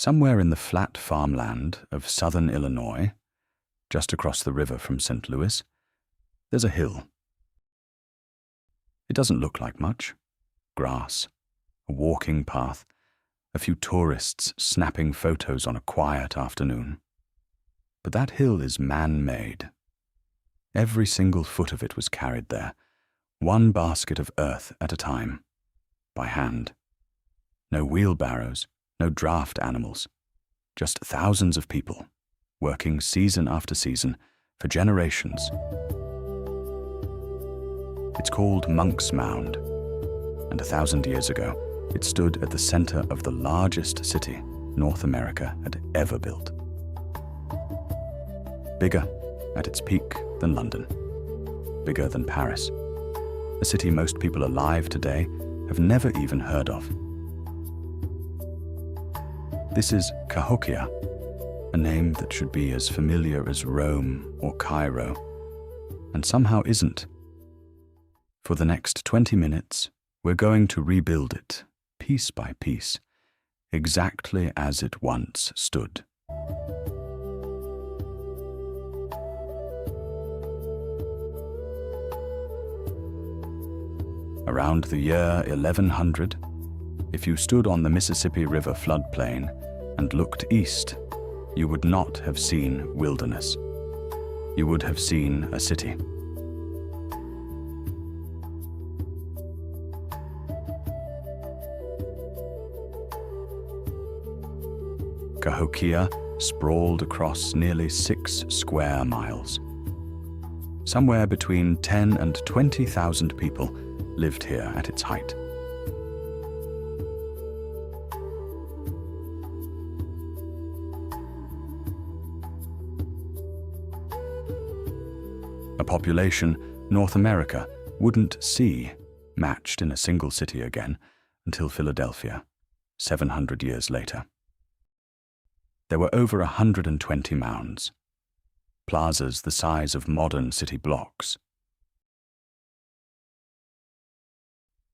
Somewhere in the flat farmland of southern Illinois, just across the river from St. Louis, there's a hill. It doesn't look like much. Grass, a walking path, a few tourists snapping photos on a quiet afternoon. But that hill is man-made. Every single foot of it was carried there, one basket of earth at a time, by hand. No wheelbarrows, no draft animals, just thousands of people, working season after season for generations. It's called Monks Mound, and 1,000 years ago, it stood at the center of the largest city North America had ever built. Bigger at its peak than London, bigger than Paris, a city most people alive today have never even heard of. This is Cahokia, a name that should be as familiar as Rome or Cairo, and somehow isn't. For the next 20 minutes, we're going to rebuild it, piece by piece, exactly as it once stood. Around the year 1100, if you stood on the Mississippi River floodplain and looked east, you would not have seen wilderness. You would have seen a city. Cahokia sprawled across nearly 6 square miles. Somewhere between 10 and 20,000 people lived here at its height. A population North America wouldn't see matched in a single city again until Philadelphia, 700 years later. There were over 120 mounds, plazas the size of modern city blocks.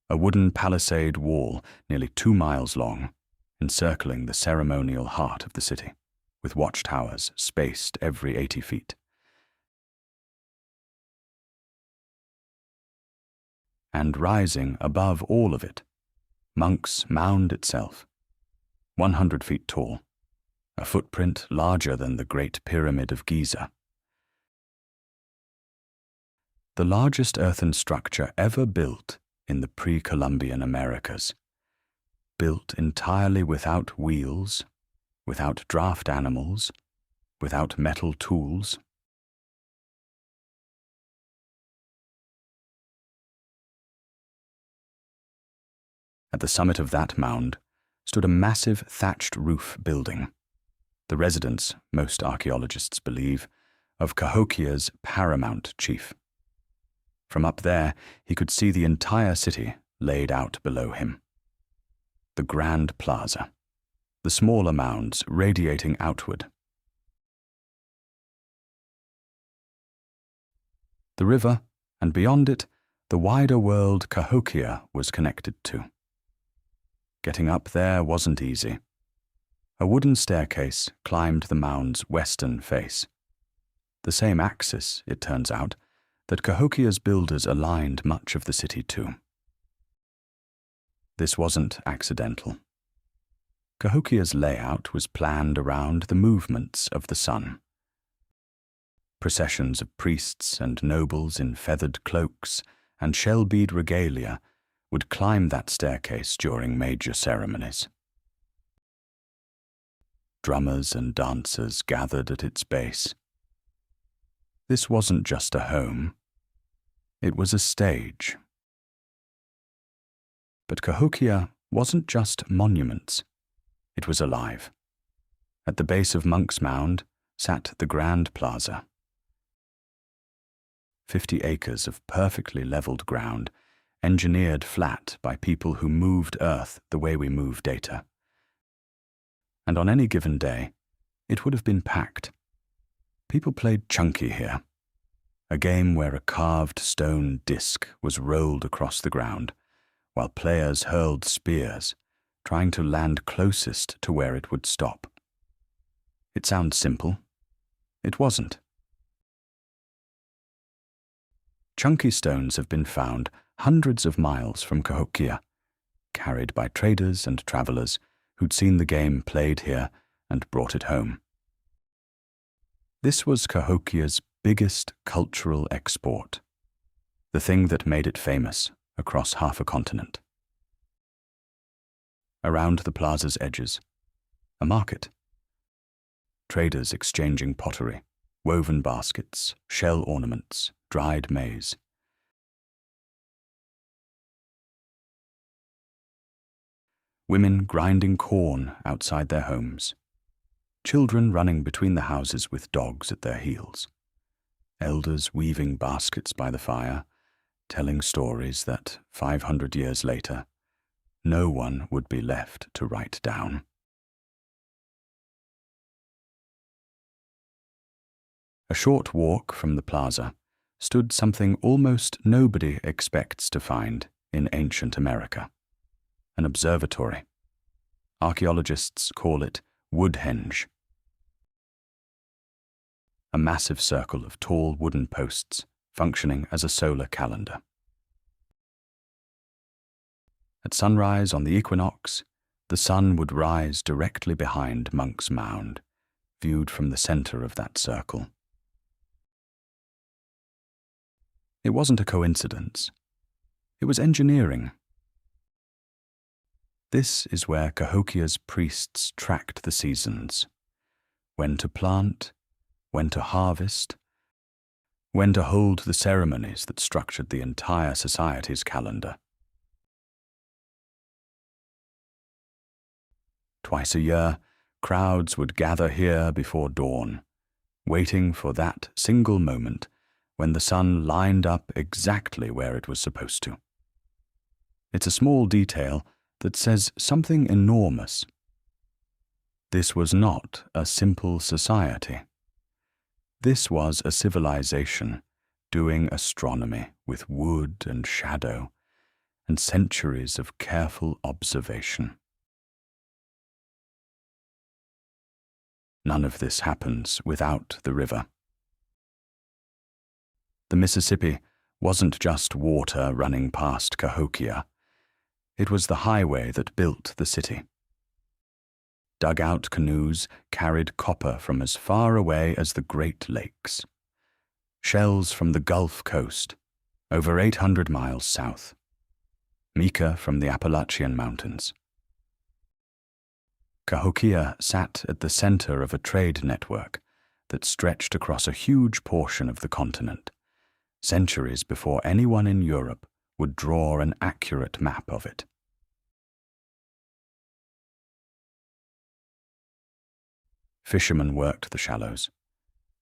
A wooden palisade wall nearly 2 miles long, encircling the ceremonial heart of the city, with watchtowers spaced every 80 feet. And rising above all of it, Monks Mound itself, 100 feet tall, a footprint larger than the Great Pyramid of Giza. The largest earthen structure ever built in the pre-Columbian Americas, built entirely without wheels, without draft animals, without metal tools. At the summit of that mound stood a massive thatched roof building, the residence, most archaeologists believe, of Cahokia's paramount chief. From up there, he could see the entire city laid out below him. The Grand Plaza, the smaller mounds radiating outward. The river, and beyond it, the wider world Cahokia was connected to. Getting up there wasn't easy. A wooden staircase climbed the mound's western face. The same axis, it turns out, that Cahokia's builders aligned much of the city to. This wasn't accidental. Cahokia's layout was planned around the movements of the sun. Processions of priests and nobles in feathered cloaks and shell-bead regalia would climb that staircase during major ceremonies. Drummers and dancers gathered at its base. This wasn't just a home. It was a stage. But Cahokia wasn't just monuments. It was alive. At the base of Monks Mound sat the Grand Plaza. 50 acres of perfectly leveled ground, engineered flat by people who moved earth the way we move data. And on any given day, it would have been packed. People played chunky here, a game where a carved stone disc was rolled across the ground, while players hurled spears, trying to land closest to where it would stop. It sounds simple. It wasn't. Chunky stones have been found hundreds of miles from Cahokia, carried by traders and travelers who'd seen the game played here and brought it home. This was Cahokia's biggest cultural export, the thing that made it famous across half a continent. Around the plaza's edges, a market. Traders exchanging pottery, woven baskets, shell ornaments, dried maize. Women grinding corn outside their homes. Children running between the houses with dogs at their heels. Elders weaving baskets by the fire, telling stories that 500 years later, no one would be left to write down. A short walk from the plaza stood something almost nobody expects to find in ancient America: an observatory. Archaeologists call it Woodhenge. A massive circle of tall wooden posts functioning as a solar calendar. At sunrise on the equinox, the sun would rise directly behind Monks Mound, viewed from the center of that circle. It wasn't a coincidence. It was engineering. This is where Cahokia's priests tracked the seasons: when to plant, when to harvest, when to hold the ceremonies that structured the entire society's calendar. Twice a year, crowds would gather here before dawn, waiting for that single moment when the sun lined up exactly where it was supposed to. It's a small detail that says something enormous. This was not a simple society. This was a civilization doing astronomy with wood and shadow and centuries of careful observation. None of this happens without the river. The Mississippi wasn't just water running past Cahokia. It was the highway that built the city. Dugout canoes carried copper from as far away as the Great Lakes. Shells from the Gulf Coast, over 800 miles south. Mica from the Appalachian Mountains. Cahokia sat at the center of a trade network that stretched across a huge portion of the continent, centuries before anyone in Europe would draw an accurate map of it. Fishermen worked the shallows.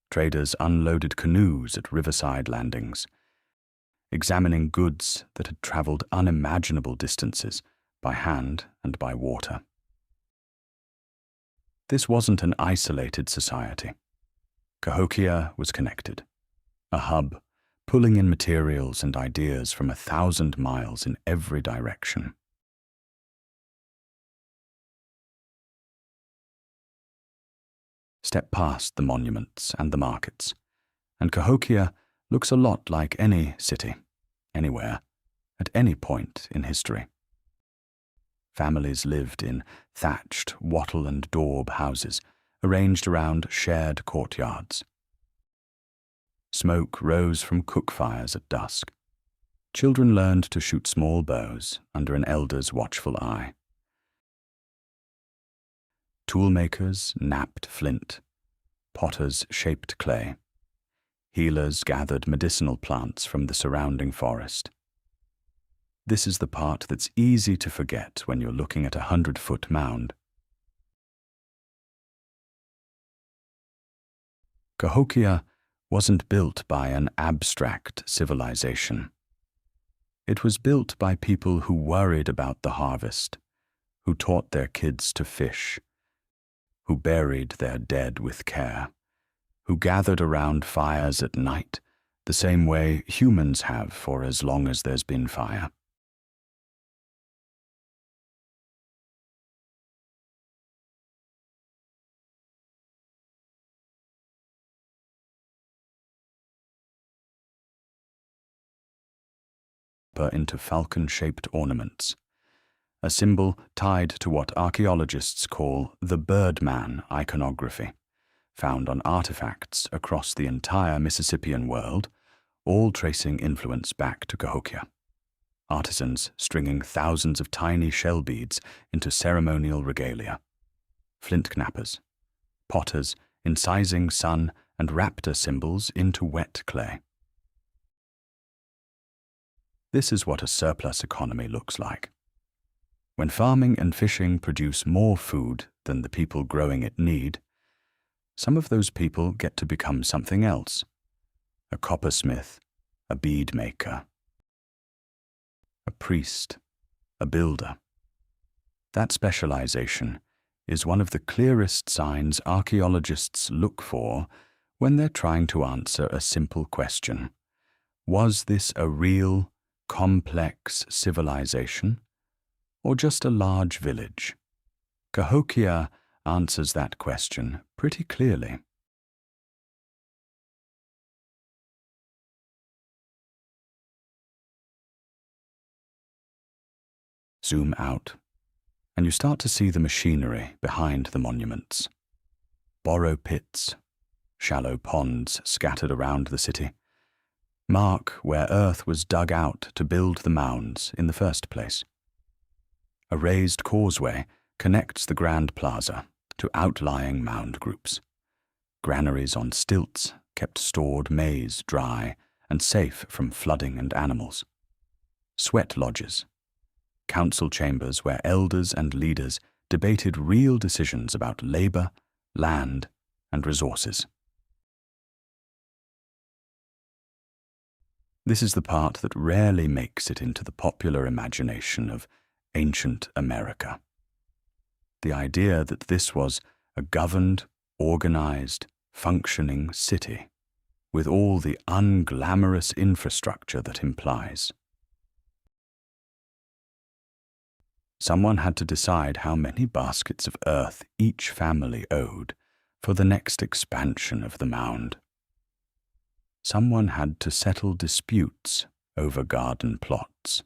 Traders unloaded canoes at riverside landings, examining goods that had traveled unimaginable distances by hand and by water. This wasn't an isolated society. Cahokia was connected, a hub pulling in materials and ideas from 1,000 miles in every direction. Step past the monuments and the markets, and Cahokia looks a lot like any city, anywhere, at any point in history. Families lived in thatched wattle and daub houses arranged around shared courtyards. Smoke rose from cook fires at dusk. Children learned to shoot small bows under an elder's watchful eye. Toolmakers knapped flint. Potters shaped clay. Healers gathered medicinal plants from the surrounding forest. This is the part that's easy to forget when you're looking at a 100-foot mound. Cahokia wasn't built by an abstract civilization. It was built by people who worried about the harvest, who taught their kids to fish, who buried their dead with care, who gathered around fires at night the same way humans have for as long as there's been fire. copper into falcon-shaped ornaments, a symbol tied to what archaeologists call the Birdman iconography, found on artifacts across the entire Mississippian world, all tracing influence back to Cahokia. Artisans stringing thousands of tiny shell beads into ceremonial regalia, flint knappers, potters incising sun and raptor symbols into wet clay. This is what a surplus economy looks like. When farming and fishing produce more food than the people growing it need, some of those people get to become something else: a coppersmith, a bead maker, a priest, a builder. That specialization is one of the clearest signs archaeologists look for when they're trying to answer a simple question: was this a real, complex civilization, or just a large village? Cahokia answers that question pretty clearly. Zoom out, and you start to see the machinery behind the monuments. Borrow pits, shallow ponds scattered around the city, mark where earth was dug out to build the mounds in the first place. A raised causeway connects the Grand Plaza to outlying mound groups. Granaries on stilts kept stored maize dry and safe from flooding and animals. Sweat lodges, council chambers where elders and leaders debated real decisions about labor, land, and resources. This is the part that rarely makes it into the popular imagination of ancient America. The idea that this was a governed, organized, functioning city, with all the unglamorous infrastructure that implies. Someone had to decide how many baskets of earth each family owed for the next expansion of the mound. Someone had to settle disputes over garden plots.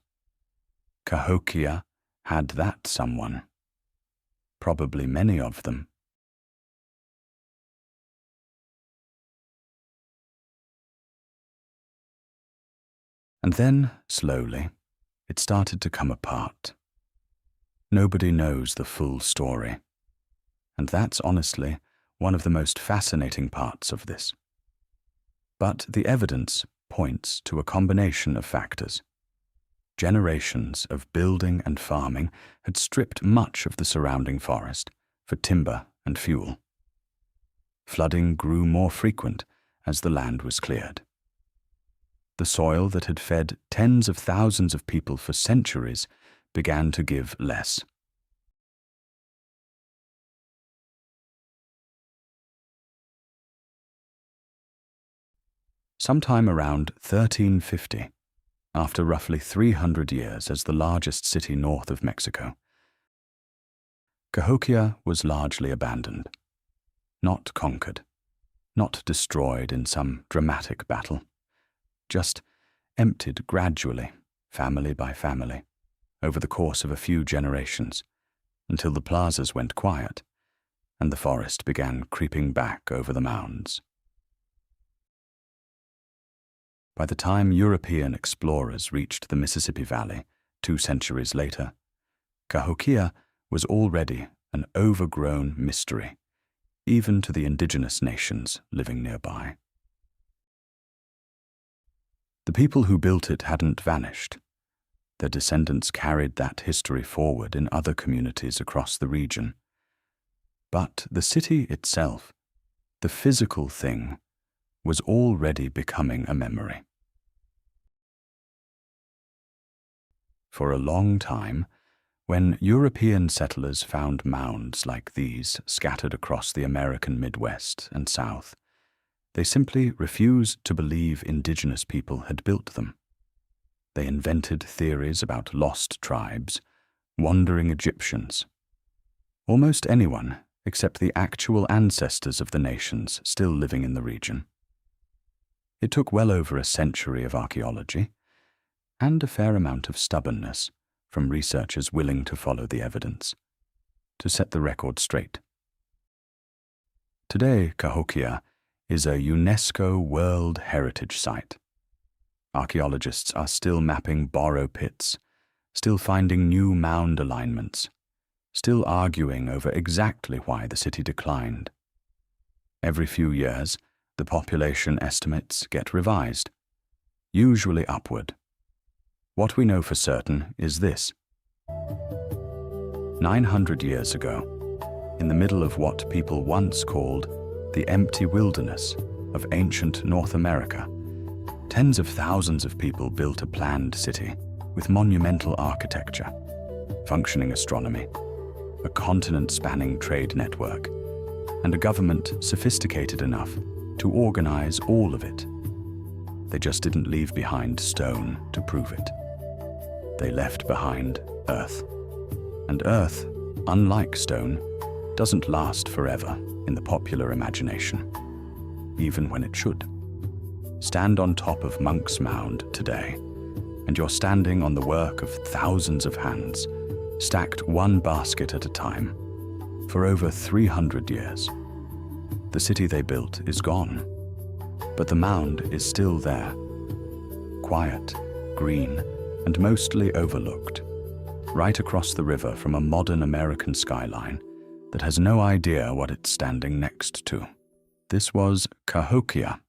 Cahokia had that someone. Probably many of them. And then, slowly, it started to come apart. Nobody knows the full story. And that's honestly one of the most fascinating parts of this. But the evidence points to a combination of factors. Generations of building and farming had stripped much of the surrounding forest for timber and fuel. Flooding grew more frequent as the land was cleared. The soil that had fed tens of thousands of people for centuries began to give less. Sometime around 1350, after roughly 300 years as the largest city north of Mexico, Cahokia was largely abandoned, not conquered, not destroyed in some dramatic battle, just emptied gradually, family by family, over the course of a few generations, until the plazas went quiet and the forest began creeping back over the mounds. By the time European explorers reached the Mississippi Valley 2 centuries later, Cahokia was already an overgrown mystery, even to the indigenous nations living nearby. The people who built it hadn't vanished. Their descendants carried that history forward in other communities across the region. But the city itself, the physical thing, was already becoming a memory. For a long time, when European settlers found mounds like these scattered across the American Midwest and South, they simply refused to believe indigenous people had built them. They invented theories about lost tribes, wandering Egyptians, almost anyone except the actual ancestors of the nations still living in the region. It took well over a century of archaeology, and a fair amount of stubbornness from researchers willing to follow the evidence, to set the record straight. Today, Cahokia is a UNESCO World Heritage Site. Archaeologists are still mapping borrow pits, still finding new mound alignments, still arguing over exactly why the city declined. Every few years, the population estimates get revised, usually upward. What we know for certain is this. 900 years ago, in the middle of what people once called the empty wilderness of ancient North America, tens of thousands of people built a planned city with monumental architecture, functioning astronomy, a continent-spanning trade network, and a government sophisticated enough to organize all of it. They just didn't leave behind stone to prove it. They left behind earth. And earth, unlike stone, doesn't last forever in the popular imagination, even when it should. Stand on top of Monks Mound today, and you're standing on the work of thousands of hands, stacked one basket at a time, for over 300 years. The city they built is gone, but the mound is still there, quiet, green, and mostly overlooked, right across the river from a modern American skyline that has no idea what it's standing next to. This was Cahokia,